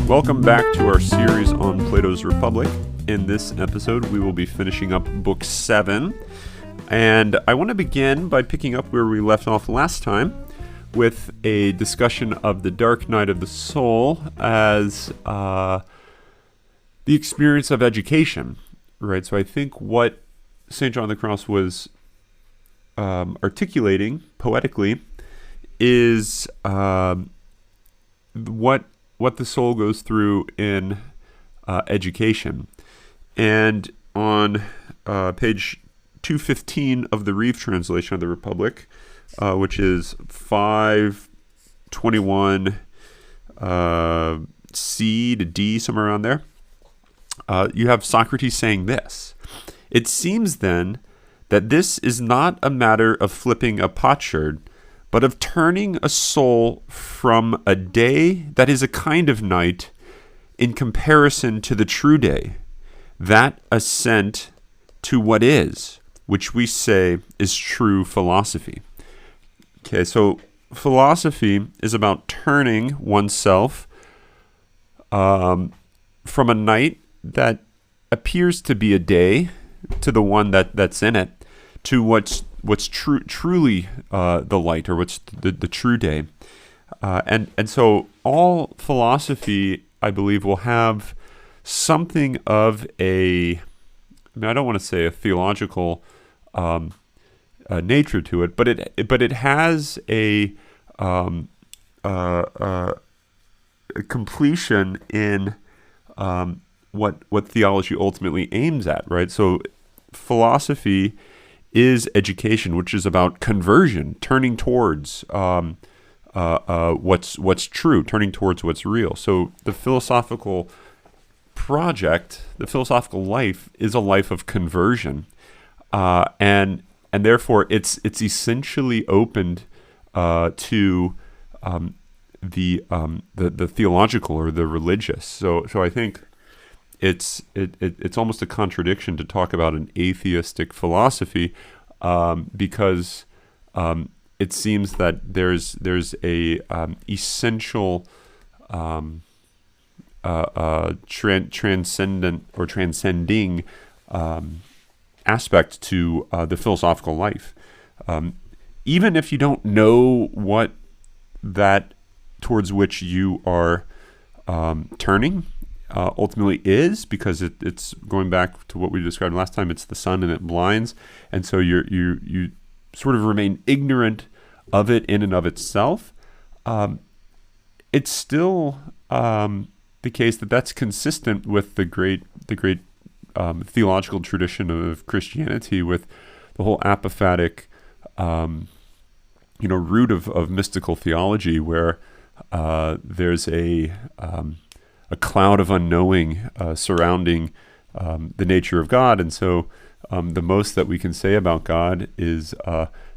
Welcome back to our series on Plato's Republic. In this episode, we will be finishing up Book 7. And I want to begin by picking up where we left off last time with a discussion of the dark night of the soul as the experience of education, right? So I think what St. John of the Cross was articulating poetically is what the soul goes through in education. And on page 215 of the Reeve translation of the Republic, which is 521 C to D, somewhere around there, you have Socrates saying this: "It seems then that this is not a matter of flipping a potsherd, but of turning a soul from a day that is a kind of night in comparison to the true day, that assent to what is, which we say is true philosophy." Okay, so philosophy is about turning oneself from a night that appears to be a day to the one that's in it, to what's truly the light, or what's the true day. And so all philosophy, I believe, will have something of I don't want to say a theological nature to it, but it has a completion in what theology ultimately aims at, right? So philosophy is education, which is about conversion, turning towards what's true, turning towards what's real. So the philosophical project, the philosophical life, is a life of conversion, and therefore it's essentially opened to the theological or the religious. So I think it's almost a contradiction to talk about an atheistic philosophy, because it seems that there's a essential transcendent or transcending aspect to the philosophical life. Even if you don't know what that towards which you are turning ultimately is, because it's going back to what we described last time. It's the sun and it blinds, and so you sort of remain ignorant of it in and of itself. It's still the case that's consistent with the great theological tradition of Christianity, with the whole apophatic root of mystical theology, where there's a cloud of unknowing surrounding the nature of God. And so the most that we can say about God is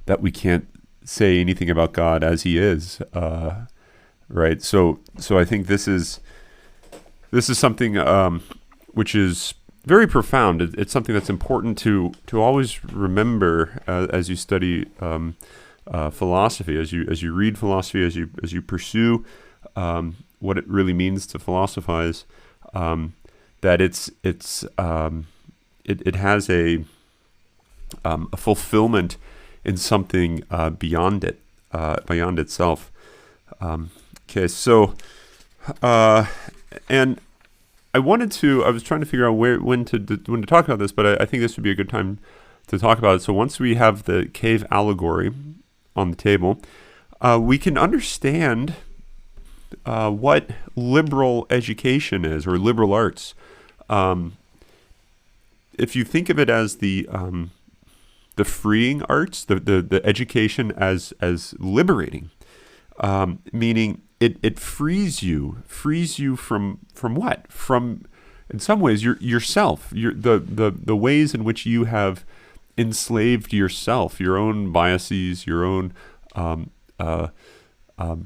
that we can't say anything about God as he is, right? So I think this is something which is very profound. It's something that's important to always remember as you study philosophy, as you read philosophy, as you pursue what it really means to philosophize, that it has a fulfillment in something beyond it, beyond itself. Okay, so and I was trying to figure out when to talk about this, but I think this would be a good time to talk about it. So once we have the cave allegory on the table, we can understand what liberal education is, or liberal arts. If you think of it as the freeing arts, the education as liberating, meaning it frees you from what? From, in some ways, yourself, the ways in which you have enslaved yourself, your own biases, your own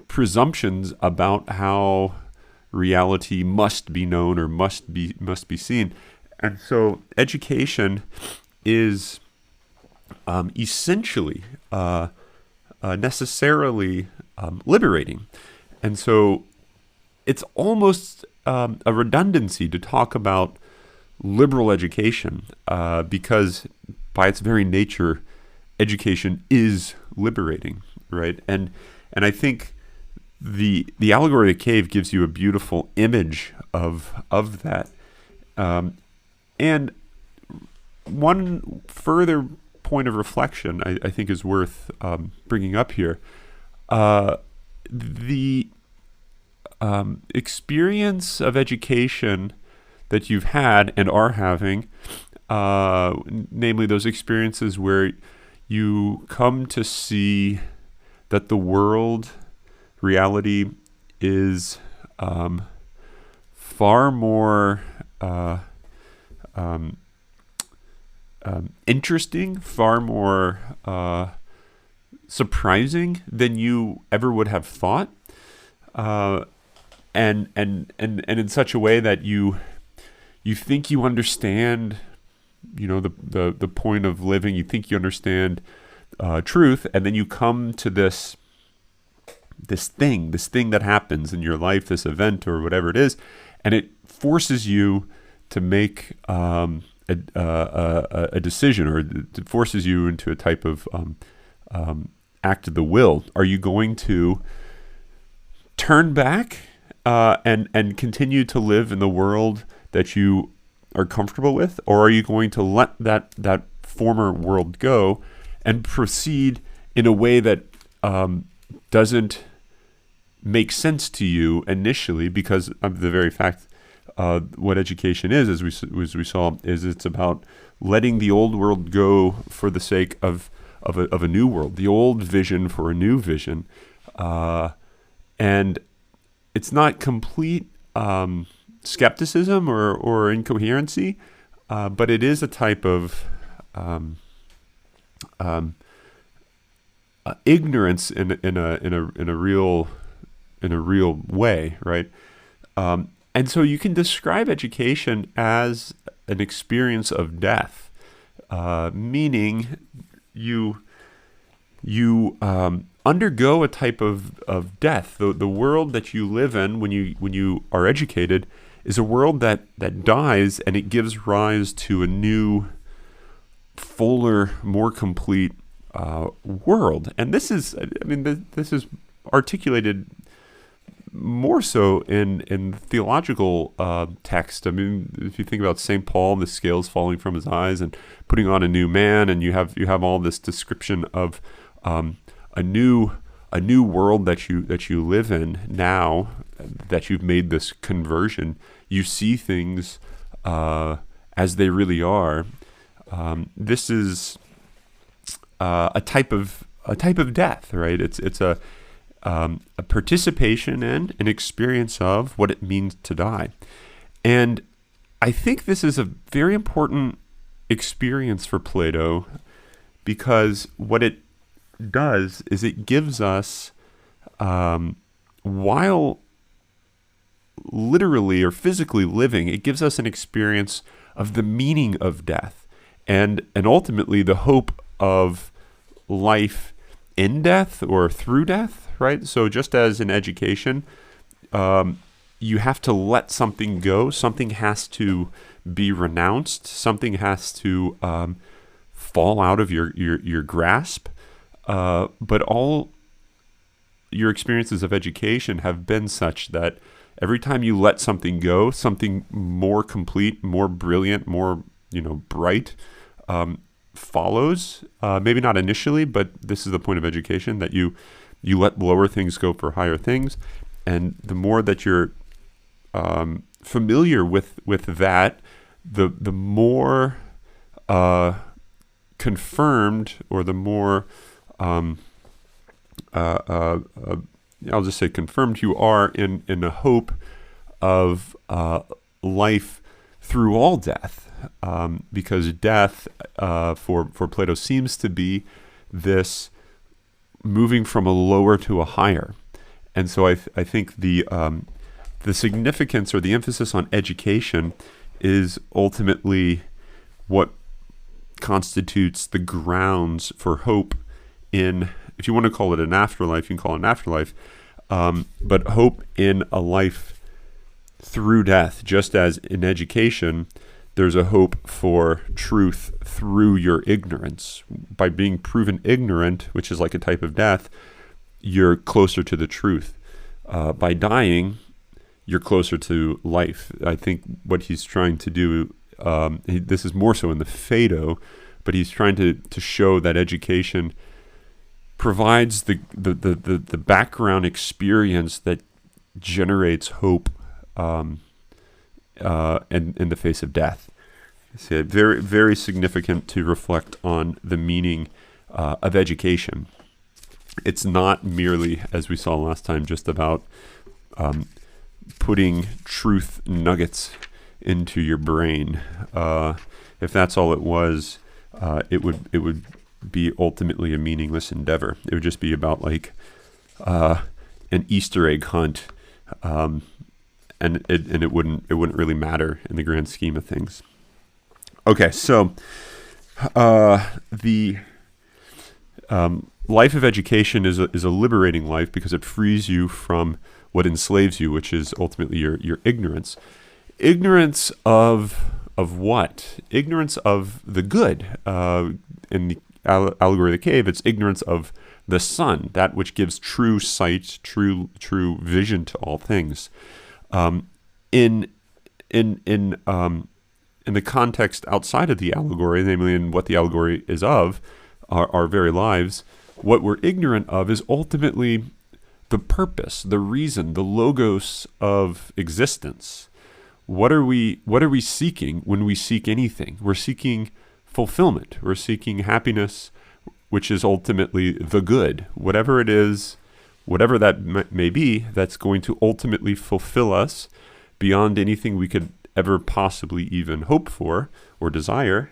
presumptions about how reality must be known or must be seen. And so education is essentially necessarily liberating. And so it's almost a redundancy to talk about liberal education because by its very nature, education is liberating, right? And I think the allegory of the cave gives you a beautiful image of that. And one further point of reflection I think is worth bringing up here. The experience of education that you've had and are having, namely those experiences where you come to see that the world, reality, is far more interesting, far more surprising than you ever would have thought, and in such a way that you think you understand, the point of living. You think you understand truth, and then you come to this thing that happens in your life, this event or whatever it is, and it forces you to make a decision, or it forces you into a type of act of the will. Are you going to turn back and continue to live in the world that you are comfortable with, or are you going to let that former world go and proceed in a way that doesn't make sense to you initially because of the very fact what education is, as we saw, is it's about letting the old world go for the sake of a new world, the old vision for a new vision, and it's not complete skepticism or incoherency, but it is a type of ignorance in a real way, right? And so you can describe education as an experience of death, meaning you undergo a type of death. The world that you live in when you are educated is a world that dies, and it gives rise to a new, fuller, more complete world. And this is articulated more so in theological text. I mean, if you think about St. Paul, the scales falling from his eyes and putting on a new man, and you have all this description of a new world that you live in now that you've made this conversion. You see things as they really are. This is a type of death, right? It's a participation in, an experience of what it means to die. And I think this is a very important experience for Plato, because what it does is it gives us, while literally or physically living, it gives us an experience of the meaning of death and ultimately the hope of life in death or through death, right? So just as in education, you have to let something go. Something has to be renounced. Something has to fall out of your grasp. But all your experiences of education have been such that every time you let something go, something more complete, more brilliant, more bright follows. Maybe not initially, but this is the point of education, that you let lower things go for higher things, and the more that you're familiar with that, the more confirmed, or the more I'll just say confirmed you are in the hope of life through all death, because death for Plato seems to be this moving from a lower to a higher. And so I think the significance or the emphasis on education is ultimately what constitutes the grounds for hope in, if you want to call it an afterlife, you can call it an afterlife, but hope in a life through death, just as in education, there's a hope for truth through your ignorance. By being proven ignorant, which is like a type of death, you're closer to the truth. By dying, you're closer to life. I think what he's trying to do, this is more so in the Phaedo, but he's trying to show that education provides the background experience that generates hope in the face of death. So very, very significant to reflect on the meaning of education. It's not merely, as we saw last time, just about putting truth nuggets into your brain. If that's all it was, it would be ultimately a meaningless endeavor. It would just be about like an Easter egg hunt, and it wouldn't really matter in the grand scheme of things. Okay, so the life of education is a liberating life because it frees you from what enslaves you, which is ultimately your ignorance. Ignorance of what? Ignorance of the good. In the allegory of the cave, it's ignorance of the sun, that which gives true sight, true vision to all things. In the context outside of the allegory, namely in what the allegory is of, our very lives, what we're ignorant of is ultimately the purpose, the reason, the logos of existence. What are we seeking when we seek anything? We're seeking fulfillment. We're seeking happiness, which is ultimately the good. Whatever it is, whatever that may be, that's going to ultimately fulfill us beyond anything we could ever possibly even hope for or desire.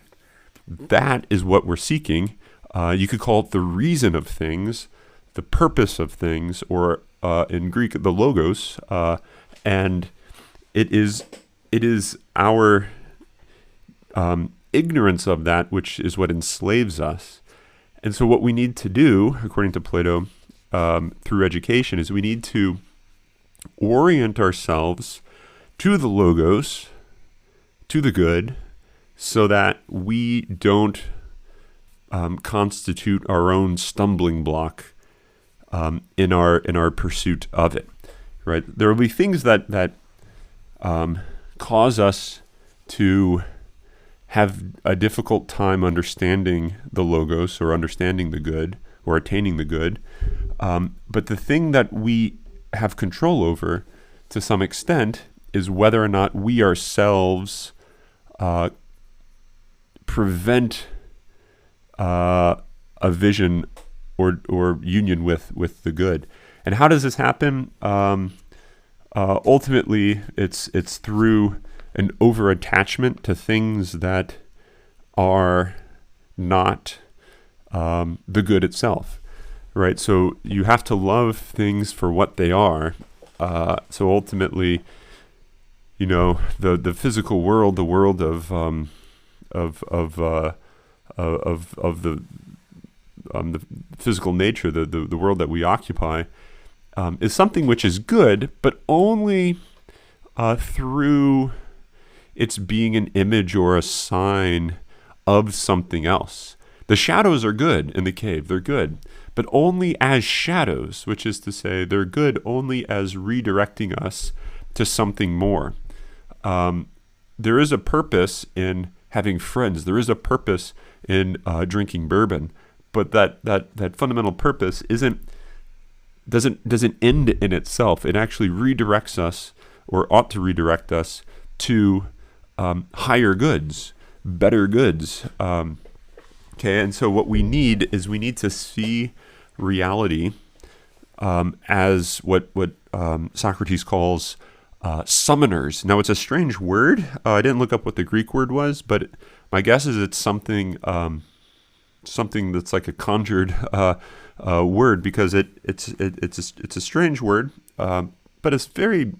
That is what we're seeking. You could call it the reason of things, the purpose of things, or in Greek, the logos. And it is our ignorance of that which is what enslaves us. And so what we need to do, according to Plato, through education, is we need to orient ourselves to the logos, to the good, so that we don't constitute our own stumbling block in our pursuit of it. Right? There will be things that cause us to have a difficult time understanding the logos or understanding the good or attaining the good. But the thing that we have control over to some extent is whether or not we ourselves prevent a vision or union with the good. And how does this happen? Ultimately, it's through an over-attachment to things that are not the good itself, right? So you have to love things for what they are. So ultimately, the physical world, the world of the physical nature, the world that we occupy, is something which is good, but only through its being an image or a sign of something else. The shadows are good in the cave, they're good, but only as shadows, which is to say they're good only as redirecting us to something more. There is a purpose in having friends. There is a purpose in drinking bourbon, but that fundamental purpose doesn't end in itself. It actually redirects us, or ought to redirect us, to higher goods, better goods. Okay, and so what we need to see reality as what Socrates calls summoners. Now, it's a strange word. I didn't look up what the Greek word was, but my guess is it's something that's like a conjured word, because it's a strange word, but it's very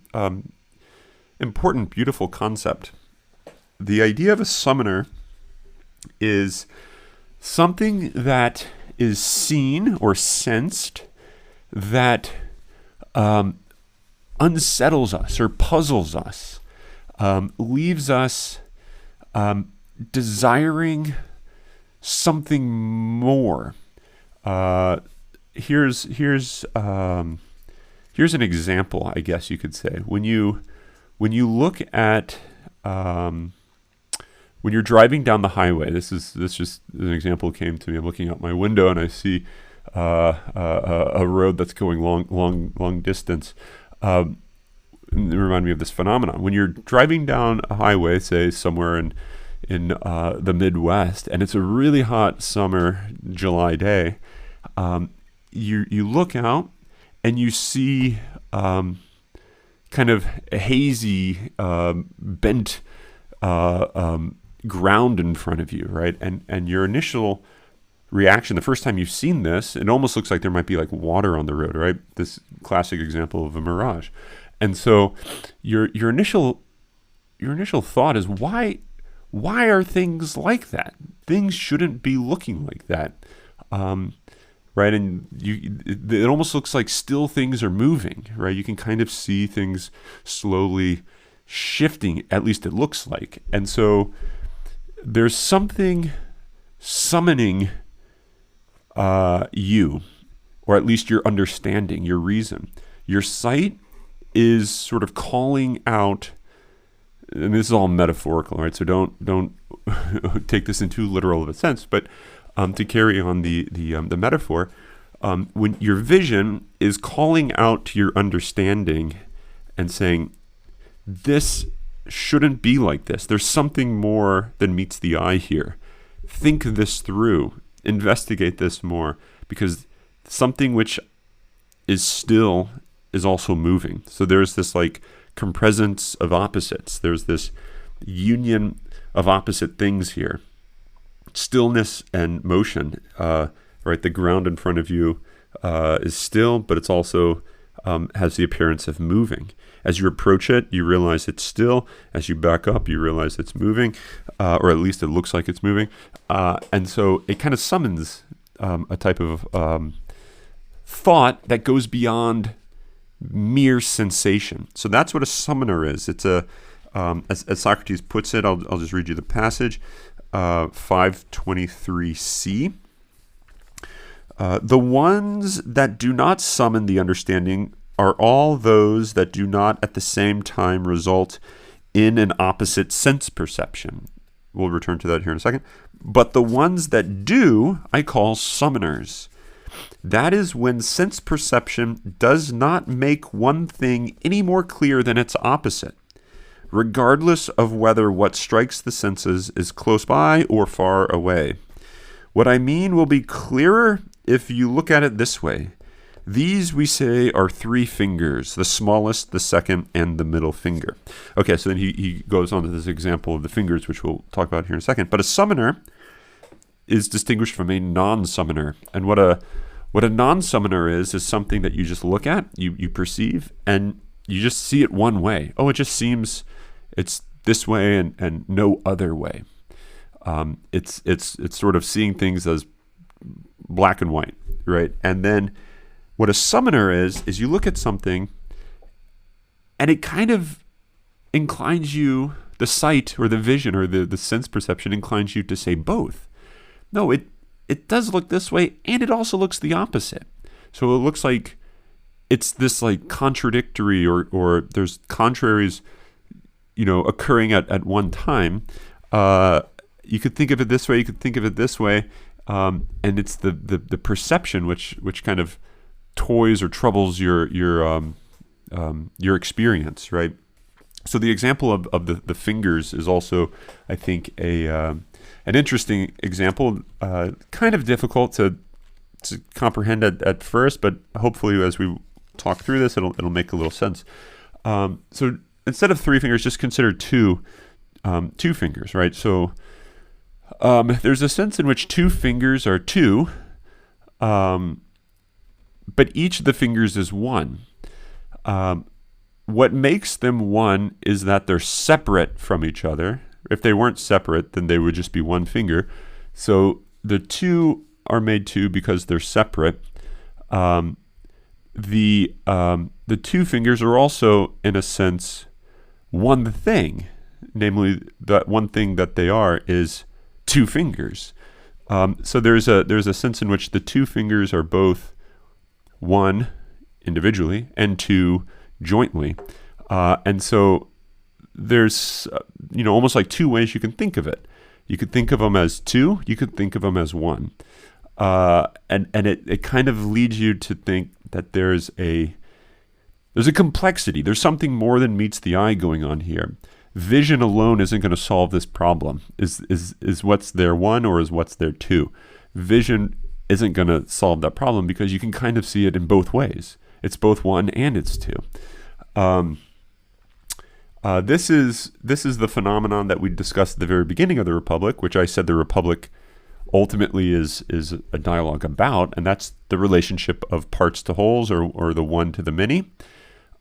important, beautiful concept. The idea of a summoner is something that is seen or sensed that unsettles us or puzzles us, leaves us desiring something more. Here's an example, I guess you could say. When you look at when you're driving down the highway, this just an example came to me. I'm looking out my window and I see a road that's going long distance. It reminded me of this phenomenon. When you're driving down a highway, say somewhere in the Midwest, and it's a really hot summer July day, you look out and you see kind of a hazy, bent ground in front of you, right? And your initial reaction, the first time you've seen this, it almost looks like there might be like water on the road, right? This classic example of a mirage. And so your initial thought is, why are things like that? Things shouldn't be looking like that, right? And it almost looks like still things are moving, right? You can kind of see things slowly shifting, at least it looks like. And so there's something summoning you, or at least your understanding, your reason. Your sight is sort of calling out, and this is all metaphorical, right? So don't take this in too literal of a sense, but to carry on the metaphor, when your vision is calling out to your understanding and saying, this shouldn't be like this. There's something more than meets the eye here. Think this through. Investigate this more, because something which is still is also moving. So there's this like compresence of opposites. There's this union of opposite things here. Stillness and motion, right? The ground in front of you is still, but it's also has the appearance of moving. As you approach it, you realize it's still. As you back up, you realize it's moving, or at least it looks like it's moving. And so it kind of summons a type of thought that goes beyond mere sensation. So that's what a summoner is. It's as Socrates puts it, I'll just read you the passage, 523c. The ones that do not summon the understanding are all those that do not at the same time result in an opposite sense perception. We'll return to that here in a second. But the ones that do, I call summoners. That is when sense perception does not make one thing any more clear than its opposite, regardless of whether what strikes the senses is close by or far away. What I mean will be clearer if you look at it this way. These, we say, are three fingers, the smallest, the second, and the middle finger. Okay, so then he goes on to this example of the fingers, which we'll talk about here in a second. But a summoner is distinguished from a non-summoner. And what a non-summoner is something that you just look at, you perceive, and you just see it one way. Oh, it just seems it's this way and no other way. It's sort of seeing things as black and white, right? And then what a summoner is you look at something and it kind of inclines you, the sight or the vision or the sense perception inclines you to say both. No, it does look this way and it also looks the opposite. So it looks like it's this like contradictory or there's contraries, occurring at one time. You could think of it this way, you could think of it this way, and it's the perception which kind of toys or troubles your experience, right? So the example of the fingers is also, I think, an interesting example, kind of difficult to comprehend at first, but hopefully as we talk through this, it'll make a little sense. So instead of three fingers, just consider two fingers, right? So there's a sense in which two fingers are two, but each of the fingers is one. What makes them one is that they're separate from each other. If they weren't separate, then they would just be one finger. So the two are made two because they're separate. the two fingers are also, in a sense, one thing. Namely, that one thing that they are is two fingers. So there's a sense in which the two fingers are both one individually and two jointly, and so there's almost like two ways you can think of it. You could think of them as two. You could think of them as one, and it kind of leads you to think that there's a complexity. There's something more than meets the eye going on here. Vision alone isn't going to solve this problem. Is what's there one, or is what's there two? Vision isn't going to solve that problem because you can kind of see it in both ways. It's both one and it's two. This is the phenomenon that we discussed at the very beginning of the Republic, which I said the Republic ultimately is a dialogue about, and that's the relationship of parts to wholes, or the one to the many.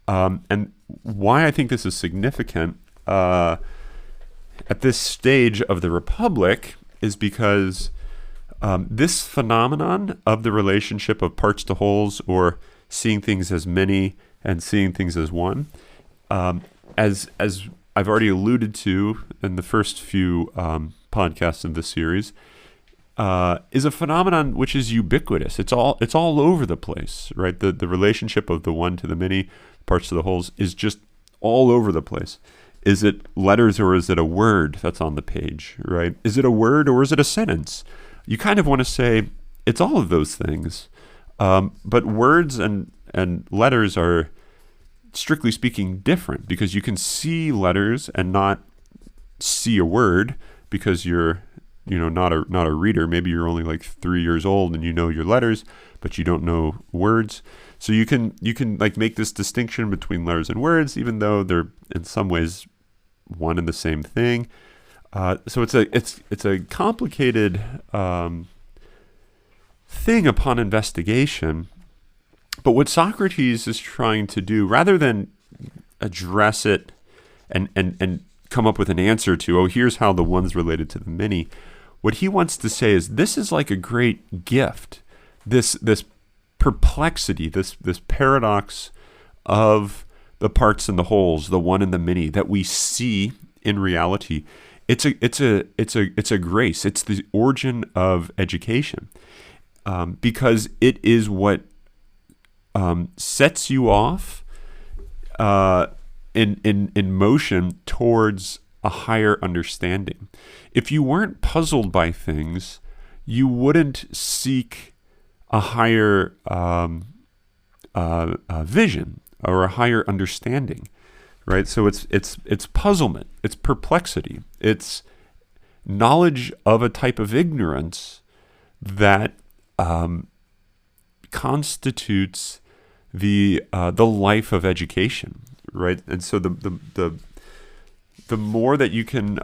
And why I think this is significant at this stage of the Republic is because this phenomenon of the relationship of parts to wholes, or seeing things as many and seeing things as one, as I've already alluded to in the first few podcasts of this series, is a phenomenon which is ubiquitous. It's all over the place, right? The relationship of the one to the many, parts to the wholes, is just all over the place. Is it letters, or is it a word that's on the page, right? Is it a word, or is it a sentence? You kind of want to say it's all of those things. But words and letters are, strictly speaking, different, because you can see letters and not see a word, because you're not a reader. Maybe you're only like 3 years old and you know your letters, but you don't know words. So you can like make this distinction between letters and words, even though they're in some ways one and the same thing. So it's a complicated thing upon investigation. But what Socrates is trying to do, rather than address it and come up with an answer to, oh, here's how the one's related to the many, what he wants to say is, this is like a great gift. This perplexity, this paradox of the parts and the wholes, the one and the many, that we see in reality. It's a grace. It's the origin of education, because it is what sets you off in motion towards a higher understanding. If you weren't puzzled by things, you wouldn't seek a higher vision or a higher understanding, right? So it's puzzlement, it's perplexity, it's knowledge of a type of ignorance that constitutes the life of education, right? And so the more that you can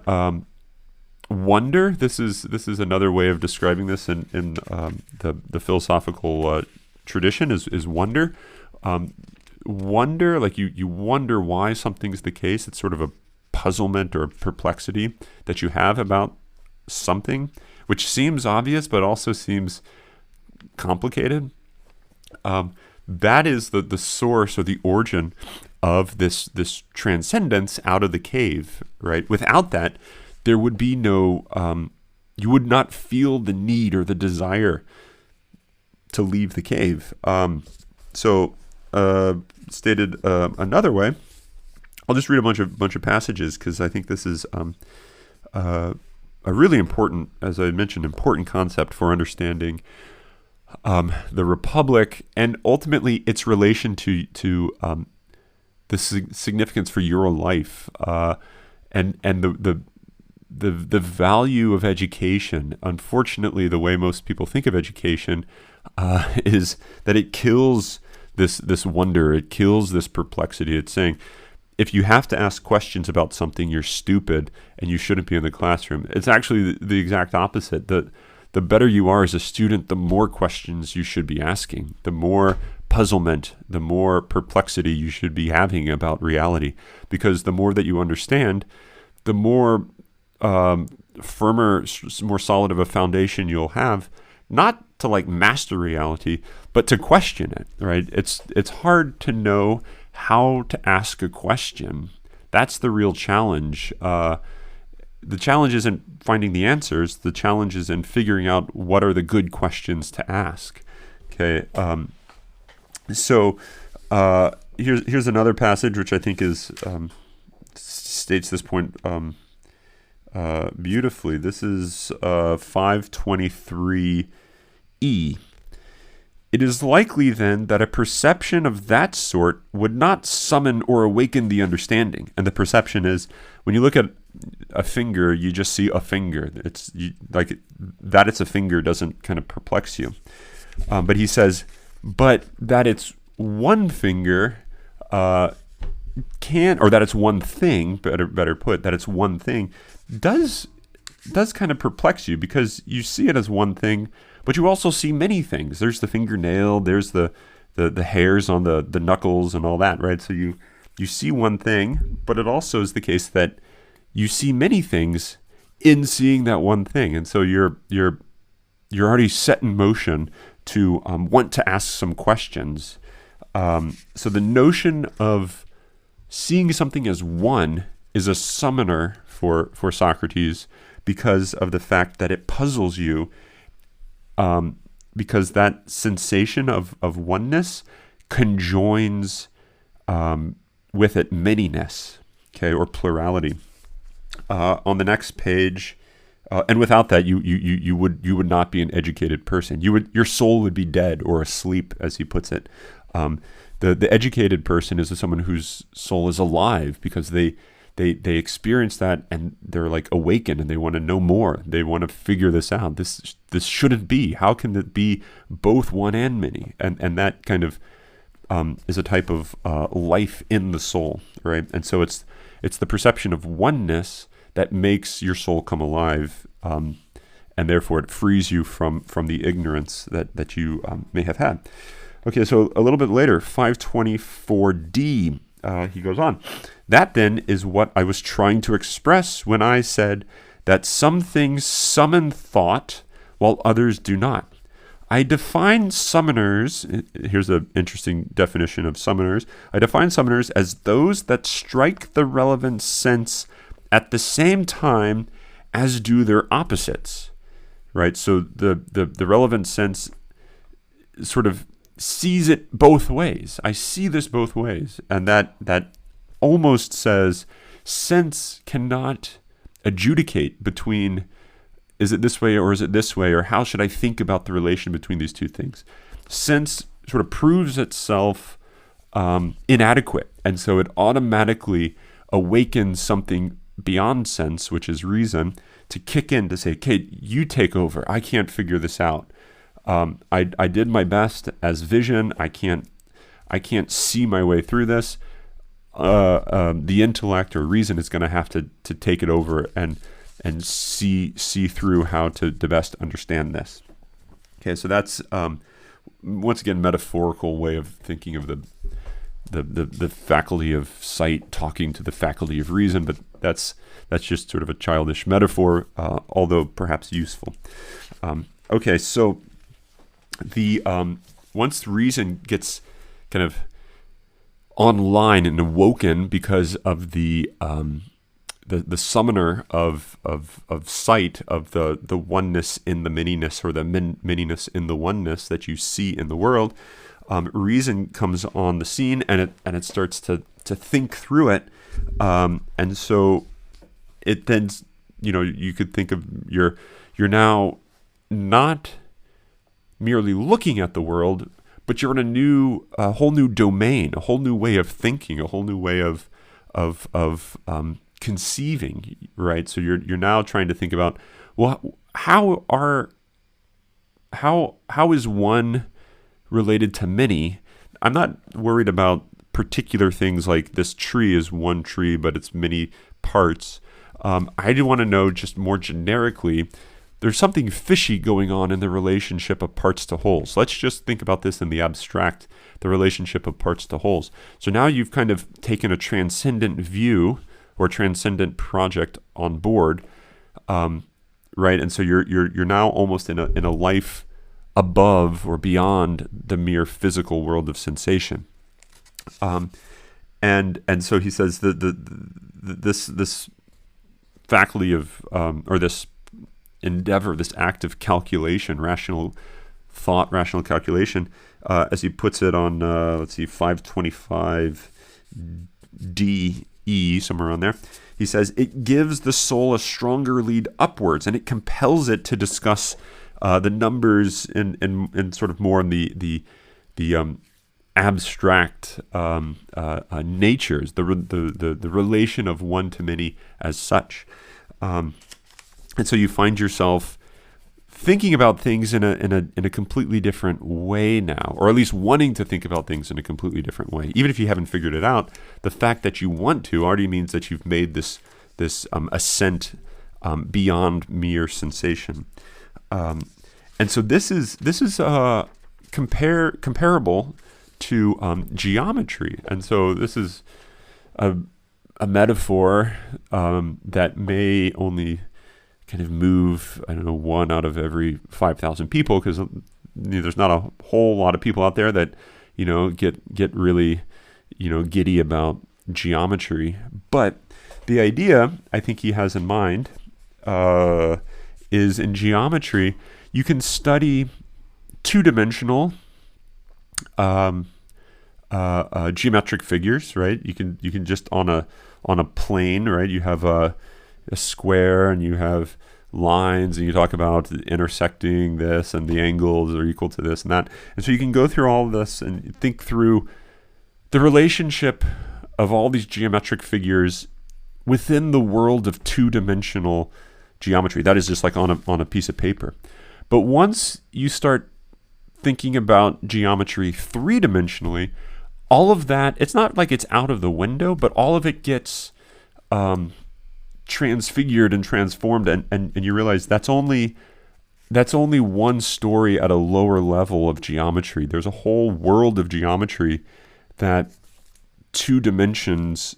wonder, this is another way of describing this in the philosophical tradition is wonder. Wonder, like you wonder why something's the case. It's sort of a puzzlement or perplexity that you have about something, which seems obvious but also seems complicated. That is the source or the origin of this transcendence out of the cave, right? Without that, there would be no, you would not feel the need or the desire to leave the cave. Stated another way, I'll just read a bunch of passages, because I think this is a really important, as I mentioned, important concept for understanding the Republic, and ultimately its relation to the significance for your life, and the value of education. Unfortunately, the way most people think of education is that it kills this wonder, it kills this perplexity. It's saying, if you have to ask questions about something, you're stupid and you shouldn't be in the classroom. It's actually the exact opposite. The better you are as a student, the more questions you should be asking, the more puzzlement, the more perplexity you should be having about reality. Because the more that you understand, the more firmer, more solid of a foundation you'll have, not to like master reality, but to question it, right? It's hard to know how to ask a question. That's the real challenge. The challenge isn't finding the answers. The challenge is in figuring out what are the good questions to ask. Okay. So here's another passage which I think is states this point beautifully. This is 523e. It is likely then that a perception of that sort would not summon or awaken the understanding. And the perception is, when you look at a finger, you just see a finger. Like that it's a finger doesn't kind of perplex you. But he says, but that it's one finger or that it's one thing, better put, that it's one thing, does kind of perplex you, because you see it as one thing, but you also see many things. There's the fingernail, there's the hairs on the knuckles and all that, right? So you see one thing, but it also is the case that you see many things in seeing that one thing, and so you're already set in motion to want to ask some questions. So the notion of seeing something as one is a summoner for Socrates, because of the fact that it puzzles you, because that sensation of oneness conjoins with it manyness, okay, or plurality. On the next page, and without that, you would not be an educated person. Your soul would be dead or asleep, as he puts it. The educated person is someone whose soul is alive, because they experience that and they're like awakened and they want to know more. They want to figure this out. This shouldn't be. How can it be both one and many? And that kind of is a type of life in the soul, right? And so it's the perception of oneness that makes your soul come alive, and therefore it frees you from the ignorance that you may have had. Okay, so a little bit later, 524d, he goes on. That then is what I was trying to express when I said that some things summon thought while others do not. I define summoners, here's an interesting definition of summoners. I define summoners as those that strike the relevant sense at the same time as do their opposites, right? So the relevant sense sort of sees it both ways. I see this both ways. And that almost says sense cannot adjudicate between, is it this way or is it this way, or how should I think about the relation between these two things? Sense sort of proves itself inadequate, and so it automatically awakens something beyond sense, which is reason, to kick in to say, okay, you take over. I can't figure this out. I did my best as vision. I can't see my way through this. The intellect or reason is going to have to take it over and see through how to best understand this. Okay, so that's once again metaphorical way of thinking of the faculty of sight talking to the faculty of reason, but that's just sort of a childish metaphor, although perhaps useful. Okay, so the once reason gets kind of online and awoken because of the summoner of sight, of the oneness in the manyness, or the manyness in the oneness that you see in the world, reason comes on the scene, and it starts to think through it, and so it then, you could think of you're now not merely looking at the world, but you're in a whole new domain, a whole new way of thinking, a whole new way of conceiving, right? So you're now trying to think about, well, how is one related to many? I'm not worried about particular things like this tree is one tree, but it's many parts. I do want to know just more generically, there's something fishy going on in the relationship of parts to wholes. Let's just think about this in the abstract, the relationship of parts to wholes. So now you've kind of taken a transcendent view or transcendent project on board, right? And so you're now almost in a life above or beyond the mere physical world of sensation. And so he says that this faculty of or this endeavor, this act of calculation, rational thought, rational calculation, as he puts it on 525 DE, somewhere on there. He says it gives the soul a stronger lead upwards, and it compels it to discuss the numbers and sort of more in the abstract natures, the relation of one to many as such, and so you find yourself thinking about things in a completely different way now, or at least wanting to think about things in a completely different way. Even if you haven't figured it out, the fact that you want to already means that you've made this ascent beyond mere sensation. And so this is comparable to geometry, and so this is a metaphor that may only kind of move, I don't know, 1 out of every 5,000 people, because there's not a whole lot of people out there that get really giddy about geometry. But the idea I think he has in mind is in geometry you can study two-dimensional geometric figures, right? You can just on a plane, right? You have a square and you have lines, and you talk about intersecting this, and the angles are equal to this and that. And so you can go through all of this and think through the relationship of all these geometric figures within the world of two-dimensional geometry. That is just like on a piece of paper. But once you start thinking about geometry three-dimensionally, all of that, it's not like it's out of the window, but all of it gets transfigured and transformed, and you realize that's only one story at a lower level of geometry. There's a whole world of geometry that two dimensions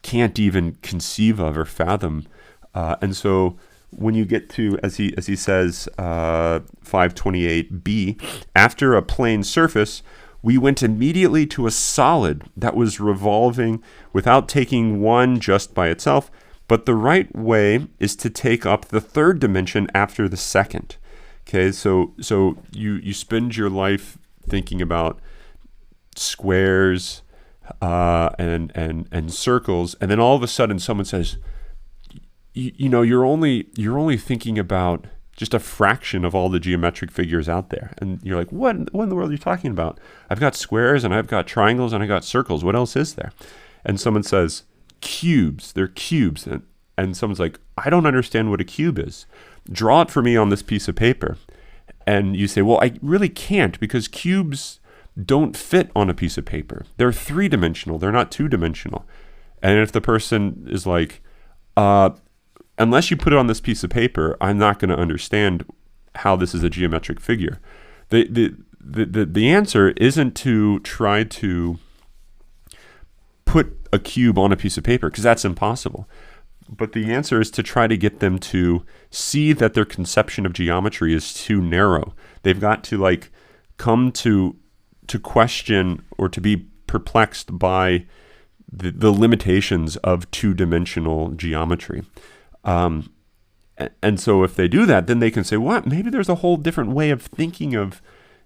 can't even conceive of or fathom. And so when you get to, as he says, 528b, after a plane surface, we went immediately to a solid that was revolving without taking one just by itself, but the right way is to take up the third dimension after the second. Okay, so you spend your life thinking about squares and circles, and then all of a sudden someone says, you're only thinking about just a fraction of all the geometric figures out there. And you're like, what in the world are you talking about? I've got squares and I've got triangles and I've got circles. What else is there? And someone says, cubes. They're cubes. And someone's like, I don't understand what a cube is. Draw it for me on this piece of paper. And you say, well, I really can't, because cubes don't fit on a piece of paper. They're three-dimensional. They're not two-dimensional. And if the person is like, unless you put it on this piece of paper, I'm not going to understand how this is a geometric figure. The answer isn't to try to put a cube on a piece of paper, because that's impossible. But the answer is to try to get them to see that their conception of geometry is too narrow. They've got to come to question or to be perplexed by the limitations of two-dimensional geometry. And so if they do that, then they can say, what? Maybe there's a whole different way of thinking of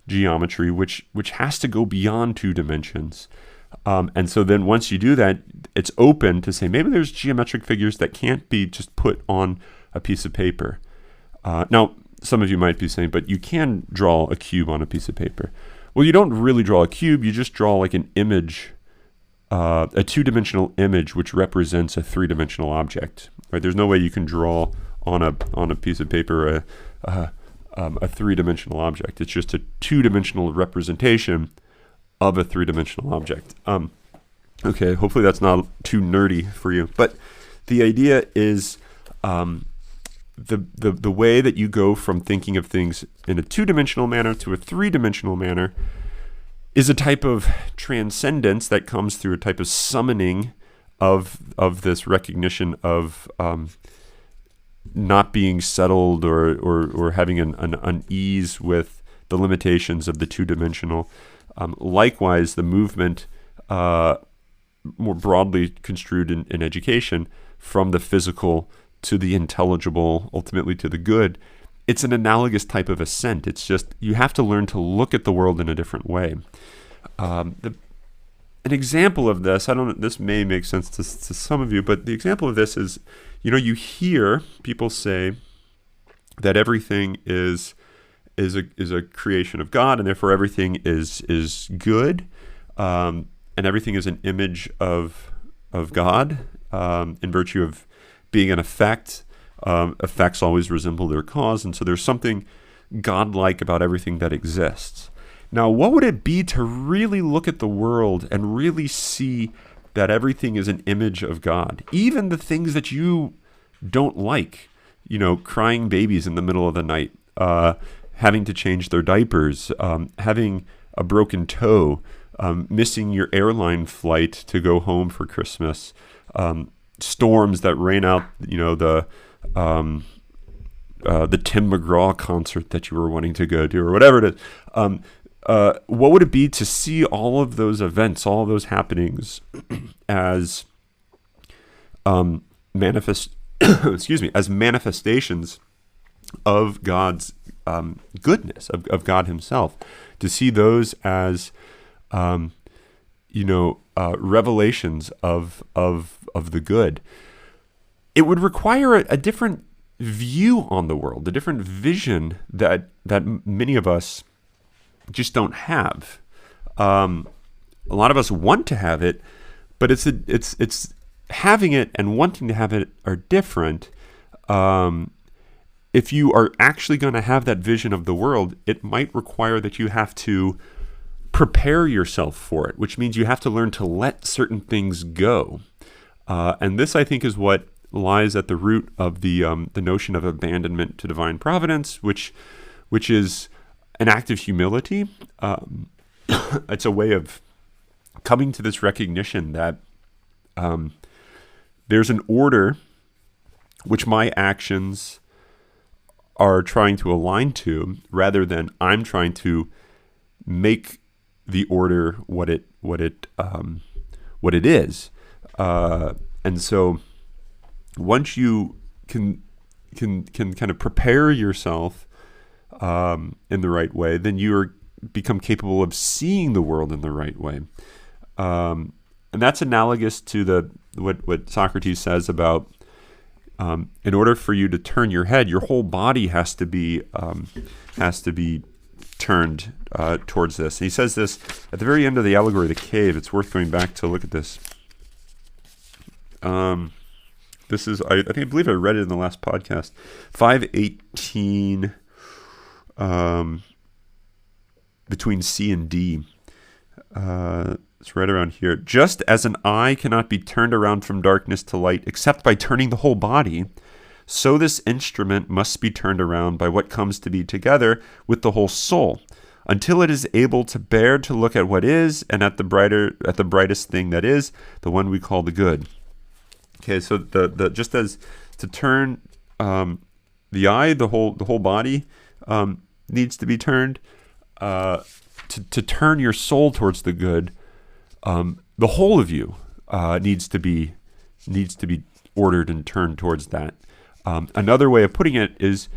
geometry, which has to go beyond two dimensions. And so then once you do that, it's open to say, maybe there's geometric figures that can't be just put on a piece of paper. Now, some of you might be saying, but you can draw a cube on a piece of paper. Well, you don't really draw a cube. You just draw like an image, a two-dimensional image, which represents a three-dimensional object. Right? There's no way you can draw on a piece of paper a three-dimensional object. It's just a two-dimensional representation of a three-dimensional object. Okay, hopefully that's not too nerdy for you. But the idea is the way that you go from thinking of things in a two-dimensional manner to a three-dimensional manner is a type of transcendence that comes through a type of summoning of this recognition of not being settled or having an unease with the limitations of the two-dimensional. Likewise, the movement, more broadly construed in education, from the physical to the intelligible, ultimately to the good, it's an analogous type of ascent. It's just you have to learn to look at the world in a different way. An example of this, this may make sense to some of you, but the example of this is, you hear people say that everything is a creation of God, and therefore everything is good, and everything is an image of God, in virtue of being an effect. Effects always resemble their cause, and so there's something godlike about everything that exists. Now, what would it be to really look at the world and really see that everything is an image of God? Even the things that you don't like, crying babies in the middle of the night, having to change their diapers, having a broken toe, missing your airline flight to go home for Christmas, storms that rain out, the Tim McGraw concert that you were wanting to go to, or whatever it is. What would it be to see all of those events, all of those happenings, as as manifestations of God's goodness, of God Himself? To see those as revelations of the good. It would require a different view on the world, a different vision that many of us just don't have. A lot of us want to have it, but it's having it and wanting to have it are different. If you are actually going to have that vision of the world, it might require that you have to prepare yourself for it, which means you have to learn to let certain things go. And this, I think, is what lies at the root of the notion of abandonment to divine providence, which is an act of humility. It's a way of coming to this recognition that there's an order which my actions are trying to align to, rather than I'm trying to make the order what it is. And so once you can kind of prepare yourself in the right way, then you become capable of seeing the world in the right way. And that's analogous to what Socrates says about in order for you to turn your head, your whole body has to be turned towards this. And he says this at the very end of the allegory of the cave. It's worth going back to look at this. This is, I believe I read it in the last podcast. 5:18, between C and D. It's right around here. Just as an eye cannot be turned around from darkness to light except by turning the whole body, so this instrument must be turned around by what comes to be together with the whole soul, until it is able to bear to look at what is, and at the brightest thing that is, the one we call the good. Okay, so the just as to turn the eye, the whole body needs to be turned. To turn your soul towards the good, the whole of you needs to be ordered and turned towards that. Another way of putting it is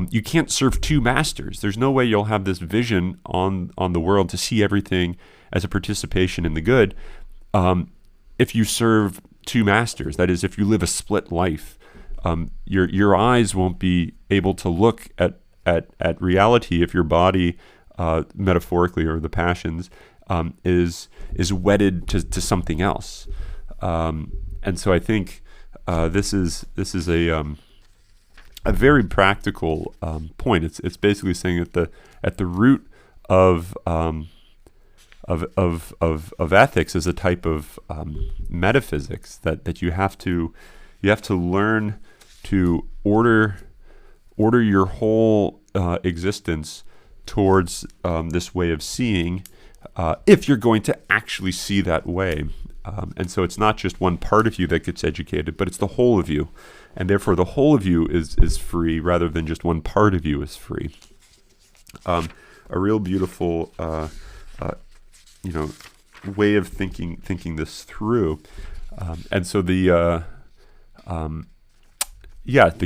you can't serve two masters. There's no way you'll have this vision on the world to see everything as a participation in the good if you serve two masters. That is, if you live a split life, your eyes won't be able to look at reality if your body, metaphorically, or the passions, is wedded to something else. And so I think this is a very practical point. It's basically saying that at the root of ethics is a type of metaphysics that you have to learn to order your whole existence towards this way of seeing, if you're going to actually see that way. And so it's not just one part of you that gets educated, but it's the whole of you. And therefore the whole of you is free rather than just one part of you is free. A real beautiful, way of thinking this through. And so the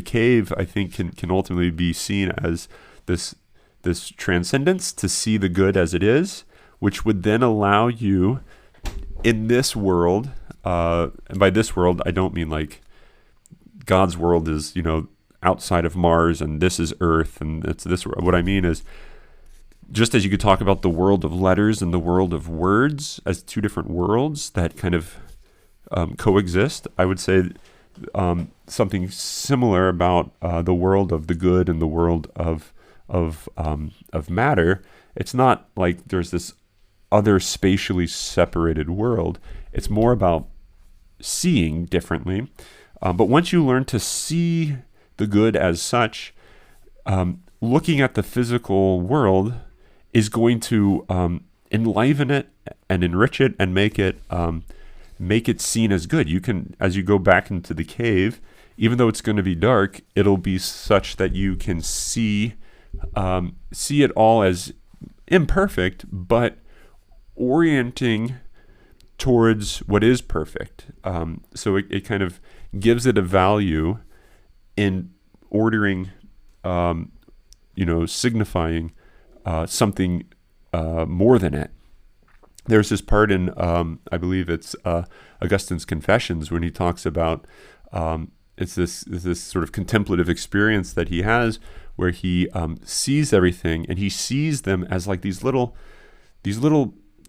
cave, I think, can ultimately be seen as this transcendence to see the good as it is, which would then allow you in this world, and by this world, I don't mean like God's world is, outside of Mars and this is Earth and it's this. What I mean is, just as you could talk about the world of letters and the world of words as two different worlds that kind of coexist, I would say something similar about the world of the good and the world of matter. It's not like there's this other spatially separated world. It's more about seeing differently. But once you learn to see the good as such, looking at the physical world is going to enliven it and enrich it and make it seen as good. You can, as you go back into the cave, even though it's going to be dark, it'll be such that you can see it all as imperfect, but orienting towards what is perfect. So it kind of gives it a value in ordering, signifying something more than it. There's this part in, I believe it's Augustine's Confessions, when he talks about it's this sort of contemplative experience that he has where he sees everything and he sees them as like these little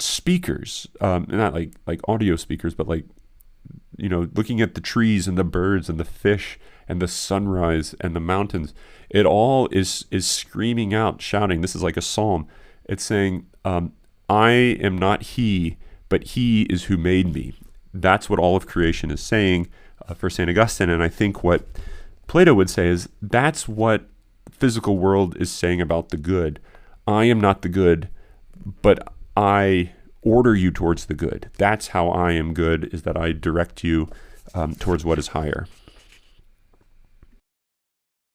speakers, not like audio speakers, but like, looking at the trees and the birds and the fish and the sunrise and the mountains. It all is screaming out, shouting. This is like a psalm. It's saying, I am not he, but he is who made me. That's what all of creation is saying for St. Augustine. And I think what Plato would say is that's what the physical world is saying about the good. I am not the good, but I order you towards the good. That's how I am good, is that I direct you towards what is higher.